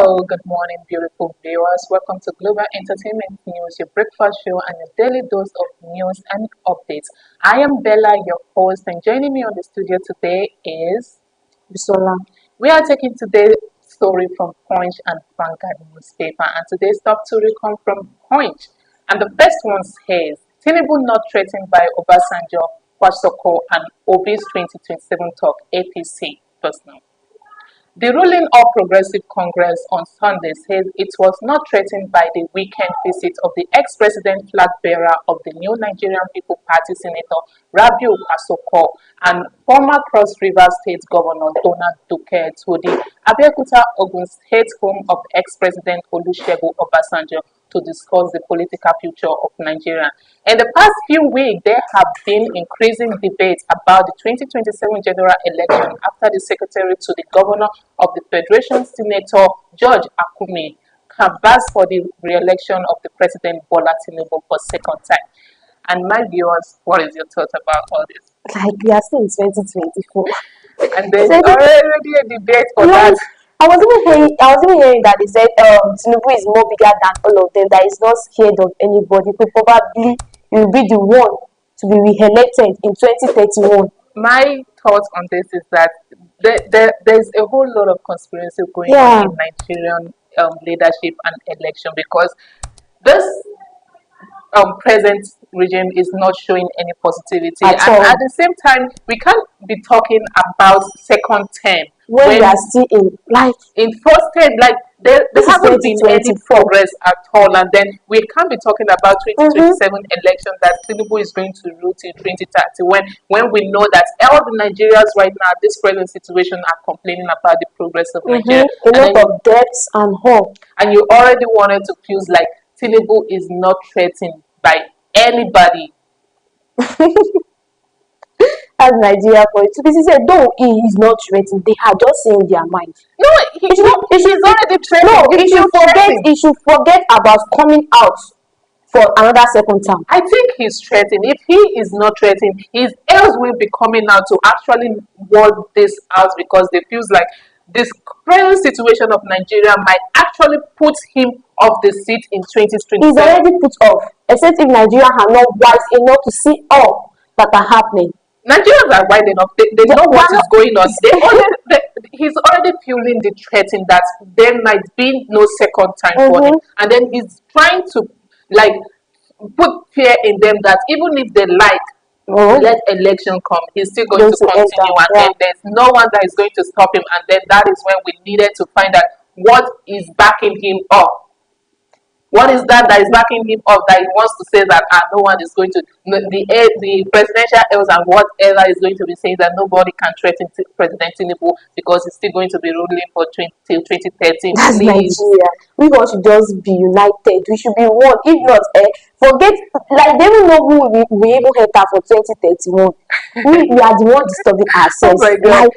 Hello, good morning, beautiful viewers. Welcome to Global Entertainment News, your breakfast show and your daily dose of news and updates. I am Bella, your host, and joining me on the studio today is Bisola. we are taking today's story from Punch and Vanguard newspaper, and today's top story comes from Punch. And the first one says, Tinubu not threatened by Obasanjo, Kwasoko, and Obi's 2027 talk, APC personal. The ruling All Progressive Congress on Sunday says it was not threatened by the weekend visit of the ex-president flag bearer of the New Nigerian People Party Senator Rabiu Kwasoko and former Cross River State Governor Donald Duke to the Abeokuta Ogun State home of ex-president Olusegun Obasanjo to discuss the political future of Nigeria. In the past few weeks, there have been increasing debates about the 2027 general election after the secretary to the governor of the Federation, Senator George Akume, canvassed for the re-election of the President Bola Tinubu for second time. And my viewers, what is your thought about all this? Like we are still in 2024. And there's already a debate for that. I was even hearing that they said Tinubu is more bigger than all of them, that he's not scared of anybody. But probably he will be the one to be re-elected in 2031. My thoughts on this is that there's a whole lot of conspiracy going on in Nigerian leadership and election, because this present regime is not showing any positivity, and at the same time we can't be talking about second term when we are still in first term. Like there hasn't been any progress at all, and then we can't be talking about 2027 election that Tinubu is going to rule till 2030 when we know that all the Nigerians right now, this present situation, are complaining about the progress of Nigeria, a lot of debts and hope, and you already wanted to feel like Tinubu is not threatened by anybody. As Nigeria politics said, though he is not threatened, they are just saying their mind. No, he's already threatened. No, he should forget about coming out for another second term. I think he's threatened. If he is not threatened, his heirs will be coming out to actually ward this out, because they feel like this present situation of Nigeria might actually put him off the seat in 2027. He's already put off, except if Nigeria are not wise enough to see all that are happening. Nigerians are wise enough. They know what is going on. He's already feeling the threat in that there might be no second time for him. And then he's trying to put fear in them that even if they let election come, he's still going to continue, and then there's no one that is going to stop him. And then that is when we needed to find out what is backing him up. What is that is backing him up, that he wants to say that no one is going to, the presidential heirs and whatever is going to be saying that nobody can threaten President Tinubu because he's still going to be ruling for till 2013. That's Nigeria. We all should just be united. We should be one. If not, forget, they don't know who we even enter for 2031. we are the ones disturbing ourselves. Oh my God.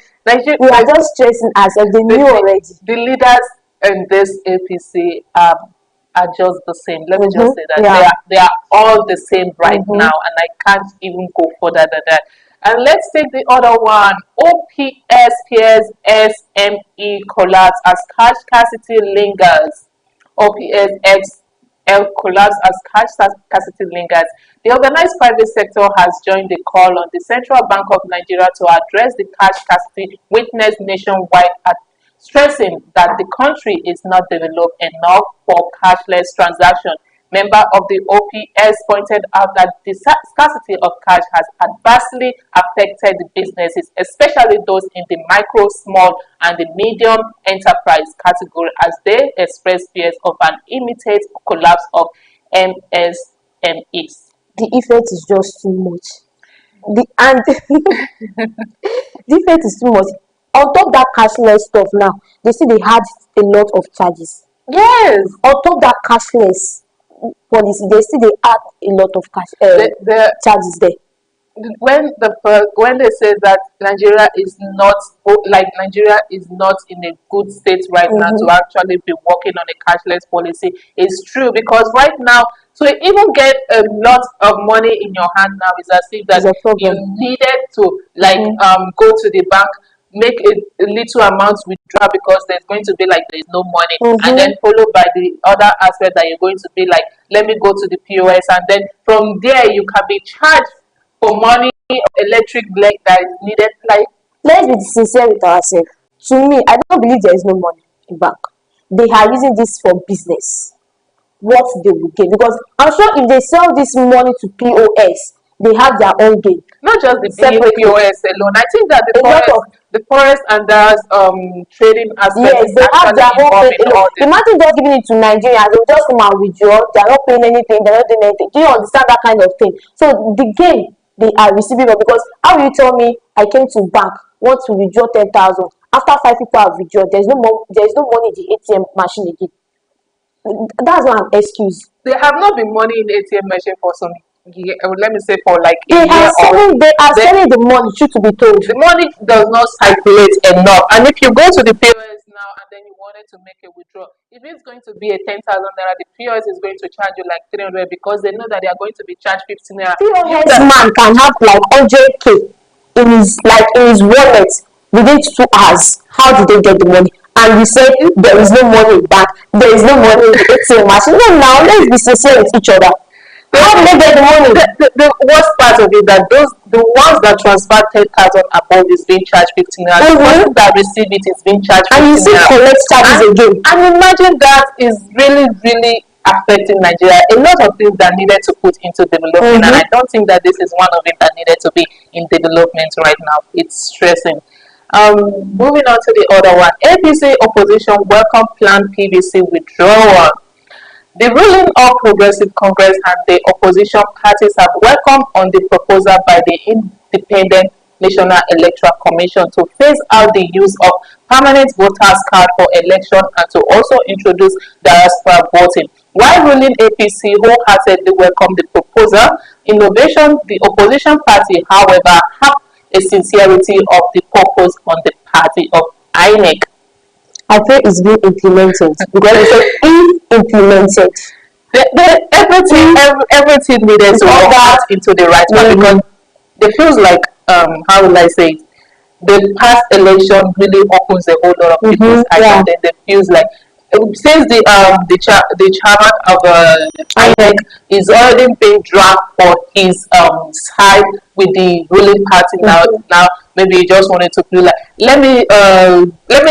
We are just stressing ourselves. They knew already. The leaders in this APC are just the same. Let me just say that they are all the same right now, and I can't even go further than that. And let's take the other one. OPS fears SME collapse as cash scarcity lingers. OPS collapse as cash scarcity lingers. The organized private sector has joined the call on the Central Bank of Nigeria to address the cash scarcity witnessed nationwide, stressing that the country is not developed enough for cashless transaction. Member of the OPS pointed out that the scarcity of cash has adversely affected the businesses, especially those in the micro, small, and the medium enterprise category, as they express fears of an immediate collapse of MSMEs. The effect is just too much. The effect is too much. On top of that cashless stuff now, they say they had a lot of charges. Yes. On top of that cashless policy, they say they add a lot of charges there. When they say that Nigeria is not in a good state right now to actually be working on a cashless policy, it's true, because right now to even get a lot of money in your hand now is as if that you needed to go to the bank, make a little amount withdraw because there's going to be like there's no money, and then Mm-hmm. followed by the other aspect that you're going to be like, let me go to the POS, and then from there you can be charged for money electric bill that is needed. Like, Let's be sincere with ourselves. To me, I don't believe there is no money in bank. They are using this for business. What they will gain, because I'm sure if they sell this money to POS, they have their own gain not just the separately. POS alone. I think that A lot of, the forest and there's trading aspect yes, is they have actually their own involved gain in alone. all this. Imagine just giving it to Nigerians, they will just come and withdraw. They are not paying anything. They are not doing anything. Do you understand that kind of thing? So the gain they are receiving, because how will you tell me I came to bank, want to withdraw 10,000, after five people have withdrawn, there's no more, there's no money in the ATM machine again. That's not an excuse. There have not been money in the ATM machine for some year, let me say for like a They are year or selling, they are the, selling the money, truth to be told. the money does not circulate enough. And if you go to the POS now and then you wanted to make a withdrawal, if it's going to be a 10,000 naira, the POS is going to charge you like 300 because they know that they are going to be charged 15 naira. You POS that man can have like 100K in his, like in his wallet within 2 hours. How did they get the money? And you say there is no money in bank, there is no money in the ATM machine. No, now let's be sincere with each other. How did they get the money? the worst part of it that those the ones that transfer 10,000 above is being charged 15 naira. The Mm-hmm. person that receive it is being charged And you 15 see naira. collect charges again. And imagine that is really, really affecting Nigeria. A lot of things that needed to put into development, and I Mm-hmm. don't think that this is one of it that needed to be in development right now. It's stressing. Moving on to the other one, APC opposition welcome planned PVC withdrawal. The ruling All Progressive Congress and the opposition parties have welcomed on the proposal by the Independent National Electoral Commission to phase out the use of permanent voters card for election and to also introduce diaspora voting. While ruling APC wholeheartedly welcomed the proposal, innovation, the opposition party, however, have a sincerity of the purpose on the party of INEC. I feel it's being implemented, because it said if implemented. Everything needed to All go that. out into the right one because it feels like how will I say it? The past election really opens a whole lot of people's eyes, Yeah. and then it feels like since the chairman of INEC is already being dragged for his side with the ruling party now. Now maybe he just wanted to feel like let me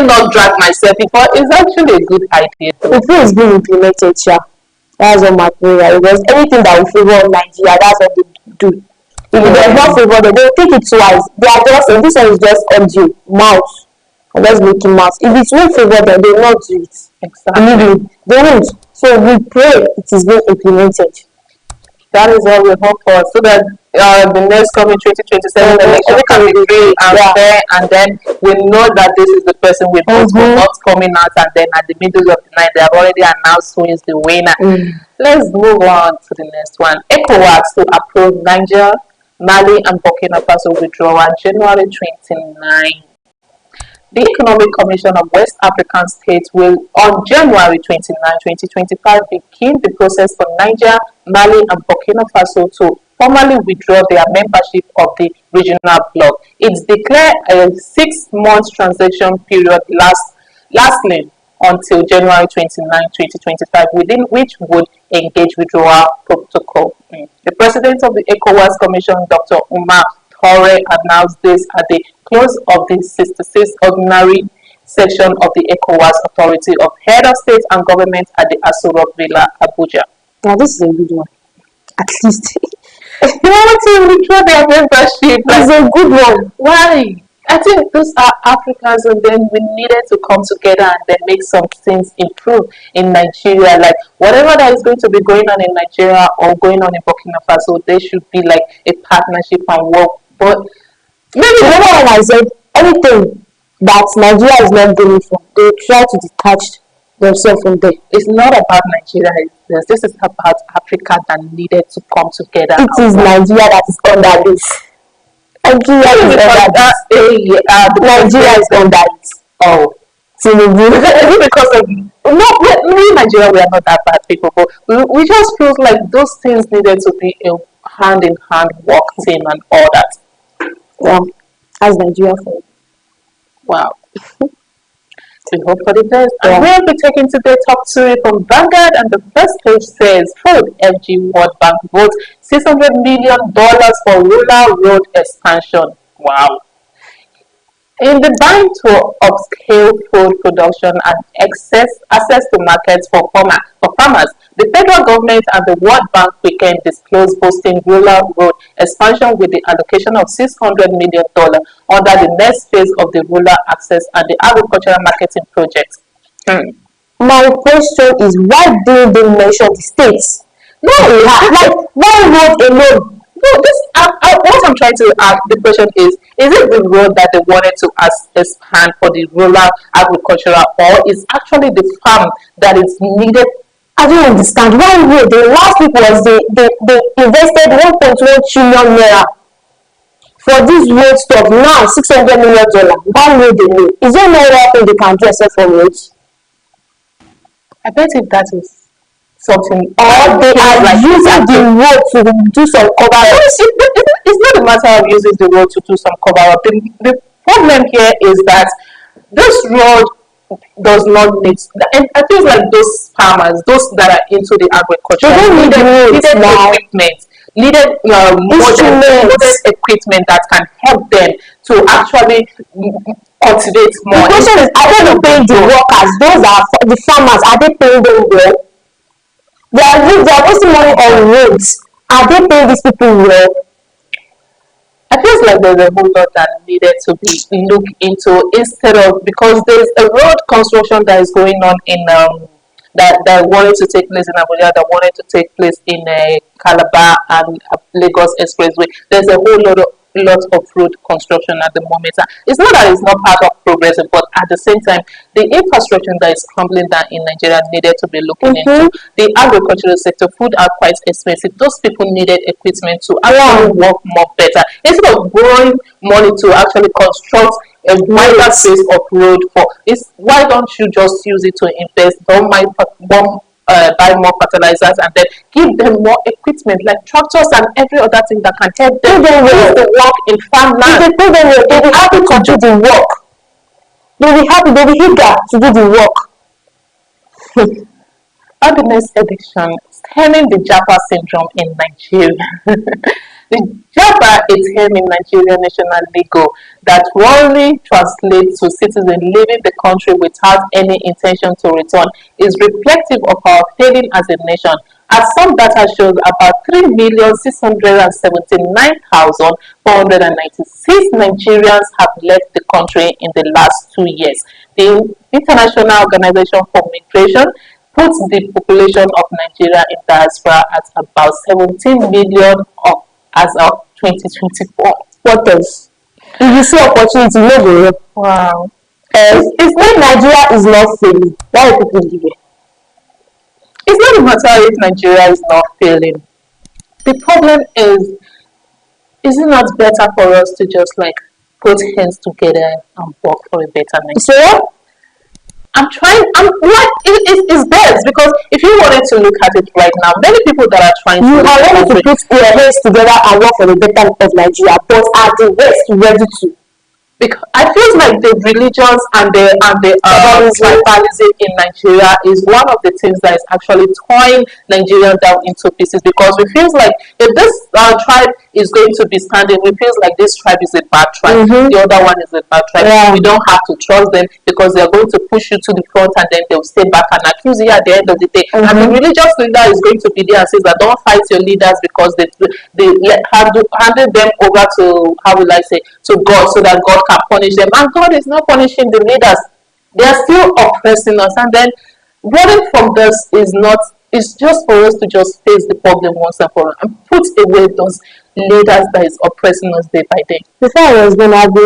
not drag myself, but it's actually a good idea though. It feels being implemented, yeah. That's all my prayer. Because anything that will favor Nigeria, that's what they do. If it does not favor them, they'll think it twice. They are just, this one is just audio, mouth. I'm just making mouth. If it won't favor them, they will not do it. Exactly. Believe me, they won't. So we pray it is being implemented. That is what we hope for, so that the next coming 2027 election can be free and fair, and then we know that this is the person we vote for, not coming out and then at the middle of the night they have already announced who is the winner. Let's move on to the next one. ECOWAS to approve Niger, Mali, and Burkina Faso withdrawal January 29. The Economic Commission of West African States will, on January 29, 2025, begin the process for Niger, Mali, and Burkina Faso to formally withdraw their membership of the regional bloc. It's declared a 6-month transition period lasting until January 29, 2025, within which would engage withdrawal protocol. The president of the ECOWAS Commission, Dr. Umar Torre, announced this at the close of the 66th ordinary session of the ECOWAS Authority of Head of State and Government at the Aso Rock Villa, Abuja. Now this is a good one. At least They want to withdraw their membership. it's a good one. Why? I think those are Africans, and then we needed to come together and then make some things improve in Nigeria. Like whatever that is going to be going on in Nigeria or going on in Burkina Faso, there should be like a partnership and work. But maybe Remember when I said anything that Nigeria is not going for, they try to detach themselves from there. it's not about Nigeria. This is about Africa that needed to come together. It is Nigeria that is under this. Nigeria is under this. Nigeria is under it. Oh, Tinubu. is it because of no? We in Nigeria, we are not that bad people, but we just feel like those things needed to be a hand in hand work team and all that. Yeah, that's Nigeria for you. Wow. We hope for the best. Yeah. And we'll be taking today's top story from Vanguard, and the first page says Food FG World Bank votes $600 million for rural road expansion. Wow. In the bind to upscale food production and access to markets for farmers, the federal government and the World Bank weekend disclosed boosting rural road expansion with the allocation of $600 million under the next phase of the rural access and the agricultural marketing project. Hmm. My question is, why didn't they mention the states? No, Like, why road alone? no, what I'm trying to ask the question is it the road that they wanted to expand for the rural agricultural, or is actually the farm that is needed? I don't understand. Why road? The last week was they invested 1.1 trillion naira for this road stuff. Now $600 million. Why road alone? Is there no other thing they can do except for roads? I bet if that is something, Or they are like using the road to do some cover up. it's not a matter of using the road to do some cover up. The problem here is that this road does not need, and I feel like those farmers, those that are into the agriculture, They don't need roads needed now. equipment, needed modern equipment that can help them to actually cultivate The more. question is, are they not paying the workers? Those are the farmers. Are they paying them well? They are wasting money on roads. Are they paying these people well? I feel like there's a whole lot that needed to be looked into, instead of, because there's a road construction that is going on in that wanted to take place in Abuja, that wanted to take place in Calabar and Lagos Expressway. There's a whole lot of road construction at the moment. It's not that it's not part of progress, but at the same time, the infrastructure that is crumbling down in Nigeria needed to be looking into. The agricultural sector, food are quite expensive. Those people needed equipment to actually work more better. Instead of borrowing money to actually construct a wider space of road for is, why don't you just use it to invest? Buy more fertilizers and then give them more equipment like tractors and every other thing that can help them do the work in farmland. If they pay them well, they'll be happy to do the work. They'll be happy, they'll be eager to do the work. On the next edition, stemming the Japa syndrome in Nigeria. The Japa, a term in Nigerian national legal that wrongly translates to citizens leaving the country without any intention to return, is reflective of our failing as a nation, as some data shows about 3,679,496 Nigerians have left the country in the last 2 years. The International Organization for Migration puts the population of Nigeria in diaspora at about 17 million as of 2024. What else? If you see opportunity, no go. Wow. It's when Nigeria is not failing, why are people leaving? It's not a matter if Nigeria is not failing. The problem is it not better for us to just like put hands together and work for a better Nigeria? So it's best, because if you wanted to look at it right now, many people that are trying you are ready to put your hands together and work for the better of Nigeria, but are the West ready to? Because I feel like the religions and the tribalism in Nigeria is one of the things that is actually tearing Nigeria down into pieces, because we feel like if this tribe is going to be standing, we feel like this tribe is a bad tribe, the other one is a bad tribe. We don't have to trust them because they're going to push you to the front and then they'll stay back and accuse you at the end of the day. And the religious leader is going to be there and says that don't fight your leaders because they handed them over to, how will I say, to God, so that God can punish them. And God is not punishing the leaders. They are still oppressing us. And then running from this is just for us to just face the problem once and for all and put away those leaders that is oppressing us day by day. Before I was going to be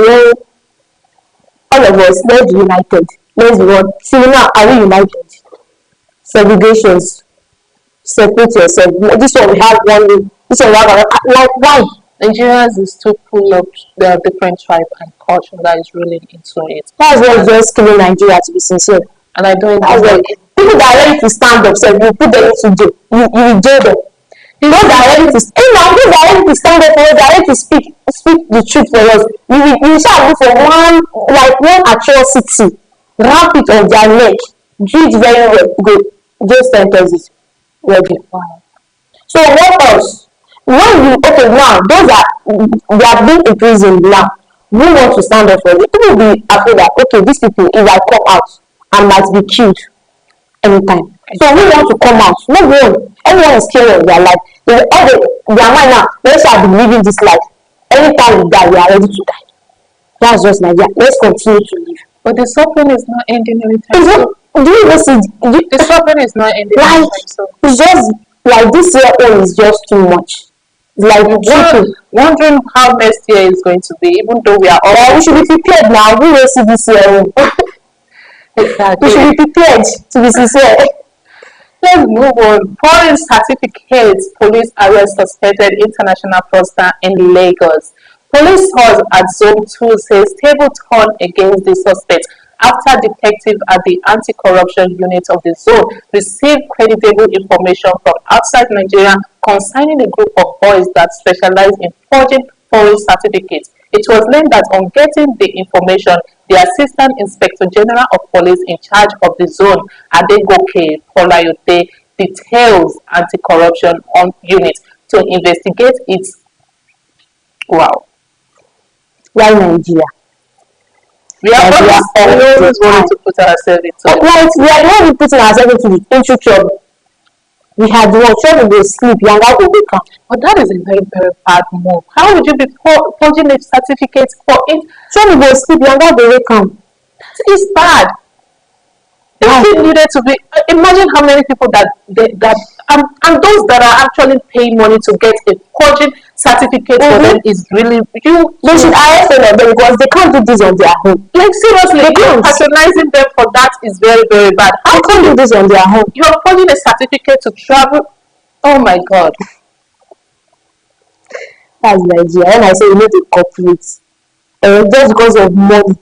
all of us, let's be united. Let's work. See, now are we united? Segregations. Separate yourself. This one we have one way. This one we have another. Like, why? Nigeria is too full of the different tribe and culture that is ruling into it. That's why just killing Nigeria, to be sincere. And I don't know. People that are ready to stand up, so you put them into jail. You jail them. Those that are ready to those that are ready to stand up for us, they are ready to speak the truth for us. You shall look for one atrocity, wrap it on their neck, do it very well, go just sentence it. Ready. Wow. So what else? When you now those that they have been in prison now, who want to stand up for it? People will be afraid that these people, if I come out, I might be killed anytime. So we want to come out. No one. Everyone is scared of their life. Their mind now, they shall be living this life. Anytime we die, we are ready to die. That's just Nigeria. Let's continue to live. But the suffering is not ending anytime soon. Do you even see The suffering is not ending anytime soon. It's just like this year own is just too much. It's like wondering how next year is going to be, even though we are all we should be prepared now. We will see this year. Exactly. We should be prepared to be sincere. Let's move on. Foreign certificates. Police arrest suspected international fraudster in Lagos. Police source at Zone 2 says table turn against the suspect after detectives at the anti-corruption unit of the zone received credible information from outside Nigeria concerning a group of boys that specialize in forging foreign certificates. It was learned that on getting the information, the Assistant Inspector General of Police in charge of the zone, Adegoke Polayote, details anti-corruption unit to investigate its Why Nigeria? We are always wanting to put ourselves into it. Right, we are not putting ourselves into trouble. We had one trouble to sleep, and that will wake up. But that is a very, very bad move. How would you be forging a certificate for it? Trouble to sleep, and that will wake up. That is bad. It needed to be. Imagine how many people and those that are actually paying money to get a forging certificate for them is really They should arrest them because they can't do this on their own. Like seriously, patronizing them for that is very, very bad. How can you do this on their own? You are forging a certificate to travel. Oh my God. That's Nigeria. When I say you need to cooperate, just because of money,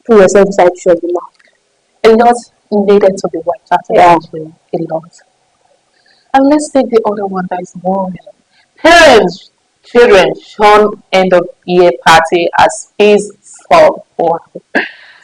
put yourself inside trouble now. A lot needed to be wiped out of Nigeria. A lot. And let's take the other one that is more real. Parents, children, shun end of year party as fees fall. Wow.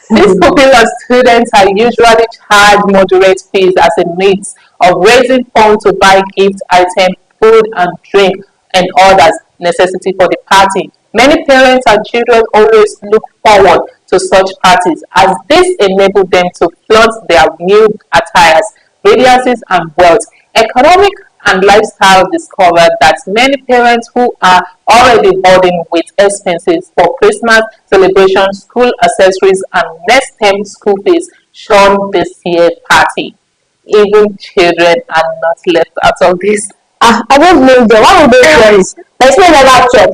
These popular students are usually charged moderate fees as a means of raising funds to buy gift items, food and drink, and others necessity for the party. Many parents and children always look forward to such parties as this enables them to flaunt their new attires, brilliances and wealth. Economic and lifestyle discovered that many parents who are already burdened with expenses for Christmas celebrations, school accessories and next term school fees shun this year's party. Even children are not left out of this. I don't know them. Why would they parents? Let's say never check.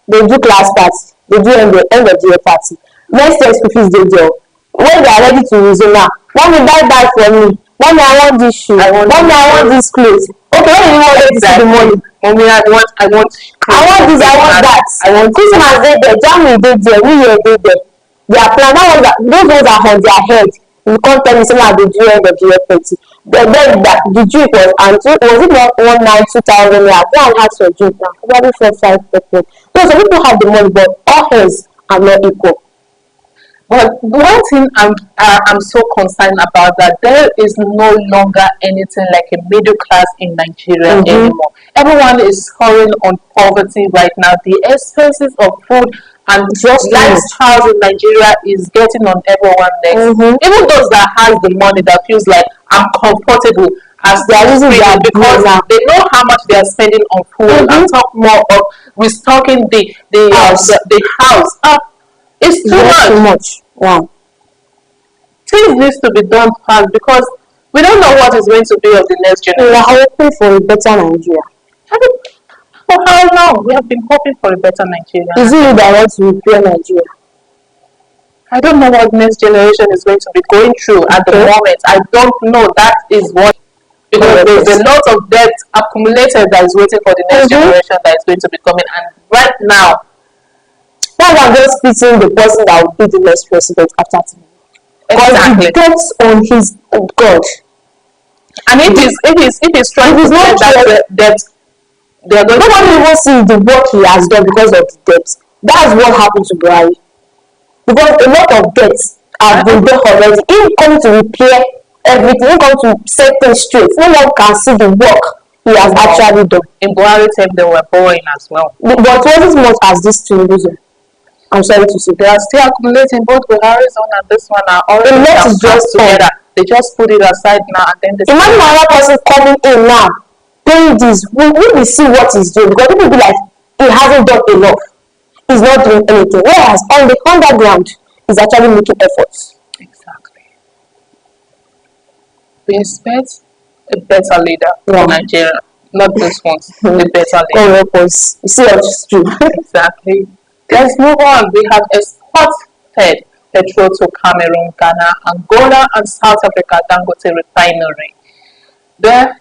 They do class party. They do end of the year party. Next year school fees they do. When they are ready to resume now, mommy buy that for me. Mommy, I want this shoe. Mommy, I want this clothes. Okay, when do you want to see the money? Mommy, I want this, I want that. I want Christmas day there, January day there, New Year day there. Their plan, those ones are on their head. You can't tell me someone at the due end of the year party. Then the drink was it not 1,900,000 naira? Go and ask for drink now. Probably 4-5 people. So some people have the money, but all hands are not equal. But one thing I'm so concerned about that there is no longer anything like a middle class in Nigeria anymore. Everyone is scoring on poverty right now. The expenses of food and lifestyles in Nigeria is getting on everyone's necks. Even those that has the money that feels like I'm comfortable as they are using their because they know how much they are spending on food and talk more of restocking the house. It's too much. Wow. Things needs to be done fast because we don't know what is going to be of the next generation. We are hoping for a better Nigeria. For how long? We have been hoping for a better Nigeria. Is it you that wants to repair Nigeria? I don't know what next generation is going to be going through at the moment. I don't know. That is what, because there's a lot of debt accumulated that is waiting for the next generation that is going to be coming. And right now, I'm just picturing the person that will be the next president after Tinubu. Because he debts on his God. And if he's trying to get that debt They are going to Nobody even see the work he has done because of the debt. That's what happened to Buhari. Because a lot of debts have been there already. He come to repair everything. He come to set things straight. No one can see the work he has actually done. in Buhari time they were borrowing as well. But wasn't much as this Genewsng. I'm sorry to say. They are still accumulating. Both Buhari's own and this one are already The lot is just together. They just put it aside now and then they imagine another person coming in now doing this. We will see what he's doing, because people be like, he hasn't done enough, he's not doing anything, whereas on the underground he's actually making efforts. Exactly. We expect a better leader Yeah. in Nigeria, not this one, a better leader. Oh, because you see what's true. Exactly. Let's move on. We have exported petrol to Cameroon, Ghana, Angola, and South Africa Dangote refinery.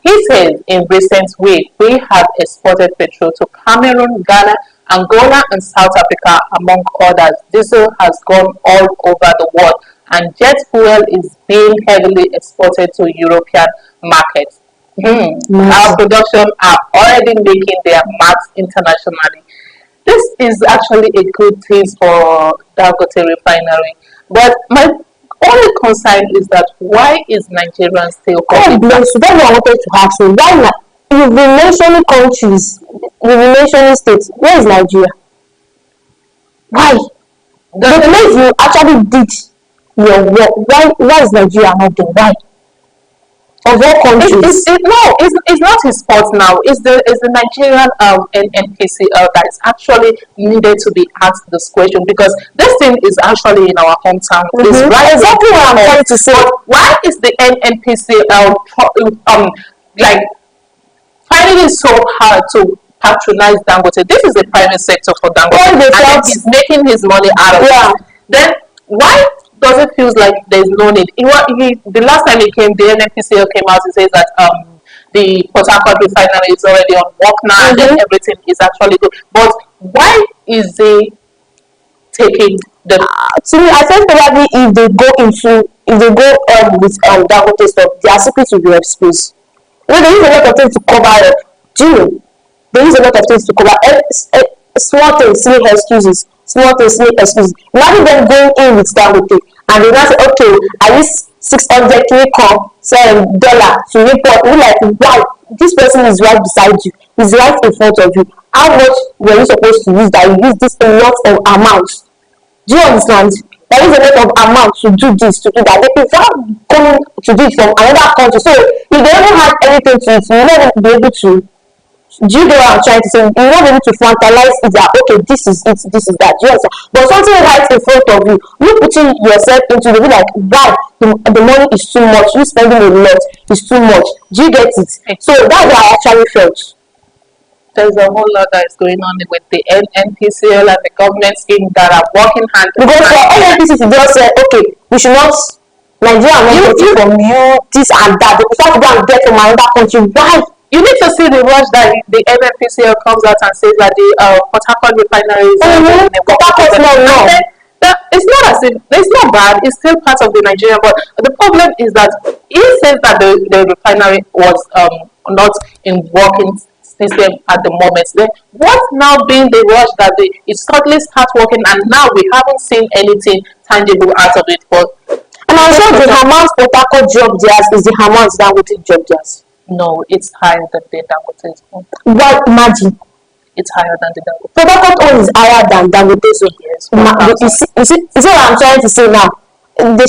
He says in recent weeks we have exported petrol to Cameroon, Ghana, Angola, and South Africa, among others. Diesel has gone all over the world, and jet fuel is being heavily exported to European markets. Our production are already making their marks internationally. This is actually a good thing for Dangote refinery. But my only concern is that why is Nigeria still God bless you. That's what I wanted to ask you. Why not? You've been mentioning countries, you've been mentioning states. Where is Nigeria? Why? The place you actually did your work, why is Nigeria not there? Why? Of all countries? It's not his fault now. It's the Nigerian NPCL that is actually needed to be asked this question, because this thing is actually in our hometown. It's right Exactly what I'm trying to say. But why is the NPCL like finding it so hard to patronize Dangote? This is the private sector for Dangote, and he's making his money out of it. Then why does it feel like there's no need? The last time he came, the NPCL came out and says that the Port Harcourt refinery is already on work now, and then everything is actually good. But why is he taking the? To me, I think probably if they go with Dangote stuff, their secrets will be exposed. You know, they use a lot of things to cover up. Do you know? They use a lot of things to cover small things, silly excuses. Small things, silly excuses. Imagine them going in with Dangote, and they now say, okay, I use 600 $7 to report. You're like, wow, this person is right beside you. He's right in front of you. How much were you supposed to use that you use this a lot of amounts? Do you understand? There is a lot of amount to do this, to do that. They prefer coming to do it from another country. So if they don't have anything to it, you will not be able to. Do you get what I'm trying to say? You won't be able to frontalize it that, okay, this is it, this is that. Yes. But something right in front of you, you putting yourself into it, be like, wow, the money is too much. You spending a lot is too much. Do you get it? So that's what I actually felt. There's a whole lot that is going on with the NPCL and the government scheme that are working hand in hand. Because for NPC to just say, okay, we should not, Nigeria not get from you, this and that. They prefer to go and get from another country. Why? You need to see the rush that the NPCL comes out and says that the Port Harcourt refinery is it's not as if it's not bad. It's still part of the Nigeria, but the problem is that he says that the refinery was not in working system at the moment. Then what's now being the rush that it suddenly starts working, and now we haven't seen anything tangible out of it. But and also the Hamas Port Harcourt job theirs is the Hamas Dangote job theirs. No, it's higher than the Dangote's own. Well, imagine. It's higher than the Dangote. Port Harcourt own is higher than Dangote's own. Yes. You see what I'm trying to say now? They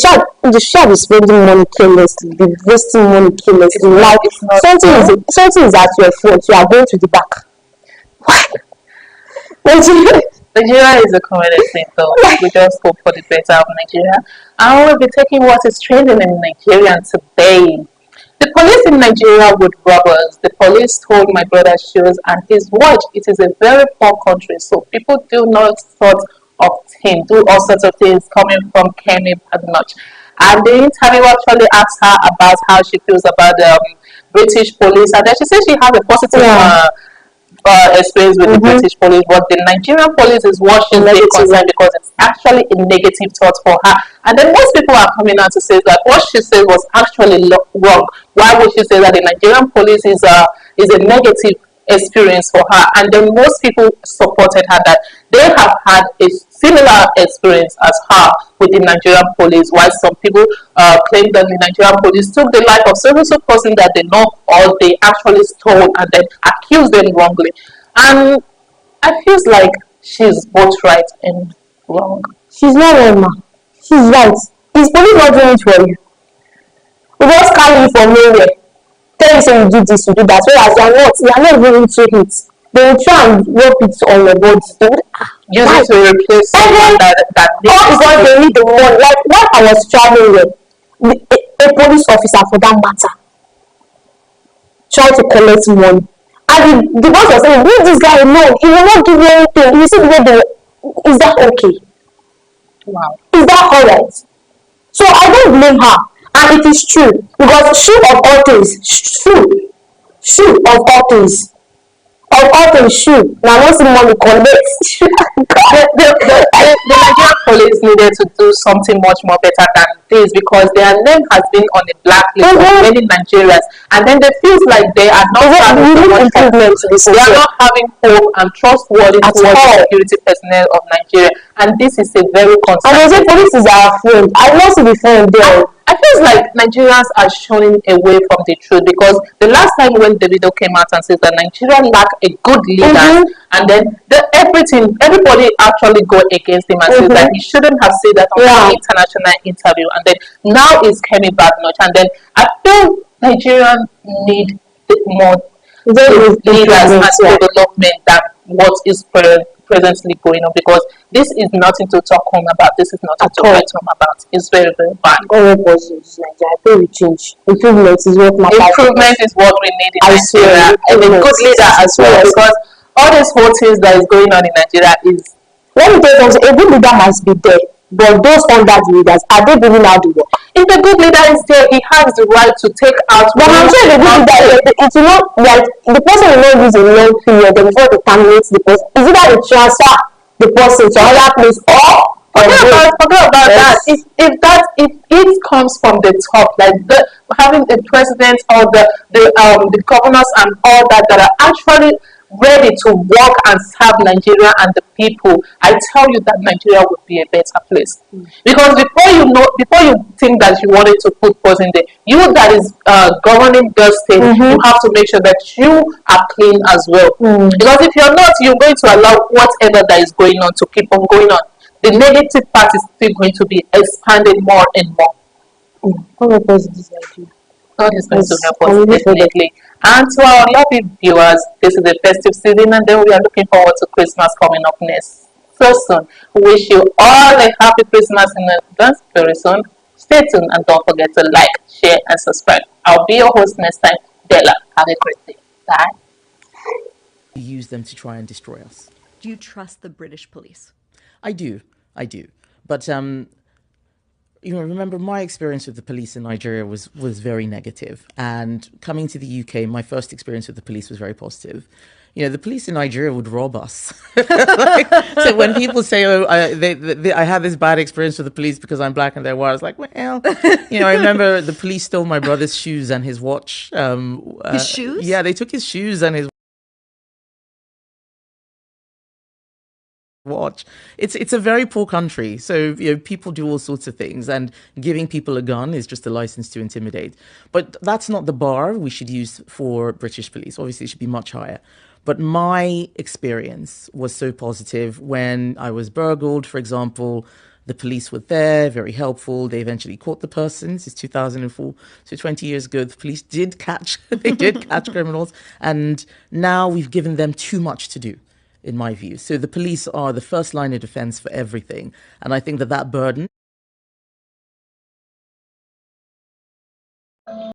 shall be spending money carelessly, be wasting money carelessly. Like something is at your front, you are going to the back. Why? Nigeria is a communist thing, though. We just hope for the better of Nigeria. And we'll be taking what is trending in Nigeria today. The police in Nigeria with robbers. The police stole my brother's shoes and his watch. It is a very poor country, so people do not sort of things, do all sorts of things coming from Kemi as much. And the interview actually asked her about how she feels about the British police, and then she said she has a positive experience with the British police, but the Nigerian police is what she's very concerned because it's actually a negative thought for her. And then most people are coming out to say that what she said was actually wrong. Why would she say that the Nigerian police is a negative experience for her. And then most people supported her that they have had a similar experience as her with the Nigerian police, while some people claim that the Nigerian police took the life of so person that they know or they actually stole and then accused them wrongly. And I feel like she's both right and wrong. She's not wrong, ma. She's right. Is police not doing it for you? We just carry you from nowhere. Tell you say you do this, you do that. Whereas you are not even into it. They will try and rope it on your body. They will use it to replace someone that all because they need the money. Like when I was traveling here, a police officer for that matter trying to collect money. And the boss was saying, leave this guy alone. He will not give you anything. You see the way they, is that okay? Wow. Is that alright? So I don't blame her. And it is true. Because shoe of all things, shoe of all things. Of all things, shoe. Now I want some money collect. The Nigerian police needed to do something much more better than this because their name has been on the blacklist of many Nigerians, and then they feel like they are not having they are not having hope and trustworthy towards the security personnel of Nigeria, and this is a very concerning. And they say police is our friend. I want to be friend there. I feel like Nigerians are shunning away from the truth because the last time when Davido came out and said that Nigeria lack a good leader, and then everybody actually go against him and said that he shouldn't have said that on an international interview, and then now it's coming back notch, and then I feel Nigerians need more leaders and development than what is presently going on, because this is nothing to talk home about. This is nothing to write home about. It's very, very bad. God help us in Nigeria. I think we change. Improvement is what matters. Improvement is what we need in Nigeria, and a good leader as well, because all these whole things that is going on in Nigeria is. Let me tell you something. A good leader must be there, but those under the leaders, are they bringing out the work? If the good leader is there, he has the right to take out. But I'm sure the good leader, it will not, like, the person will not use a long period before they terminate the person. Is it that they transfer the person to another place or forget about that. If it comes from the top, like having the president or the governors and all that are actually ready to work and serve Nigeria and the people, I tell you that Nigeria would be a better place. Because before you think that you wanted to put person there, you that is governing the state, you have to make sure that you are clean as well. Because if you're not, you're going to allow whatever that is going on to keep on going on. The negative part is still going to be expanded more and more. God is going to help us definitely. And to our lovely viewers, this is the festive season, and then we are looking forward to Christmas coming up next so soon. We wish you all a happy Christmas in advance very soon. Stay tuned and don't forget to like, share, and subscribe. I'll be your host next time, Della. Have a great day. Bye. Use them to try and destroy us. Do you trust the British police? I do. But remember my experience with the police in Nigeria was very negative. And coming to the UK, my first experience with the police was very positive. The police in Nigeria would rob us. So when people say, "Oh, I had this bad experience with the police because I'm black and they're white," I was like, "Well, I remember the police stole my brother's shoes and his watch." His shoes? Yeah, they took his shoes and his watch. It's a very poor country, so people do all sorts of things, and giving people a gun is just a license to intimidate. But that's not the bar we should use for British police. Obviously it should be much higher. But my experience was so positive. When I was burgled, for example, the police were there, very helpful. They eventually caught the person. This is 2004, so 20 years ago. The police did catch criminals, and now we've given them too much to do, in my view. So the police are the first line of defense for everything. And I think that burden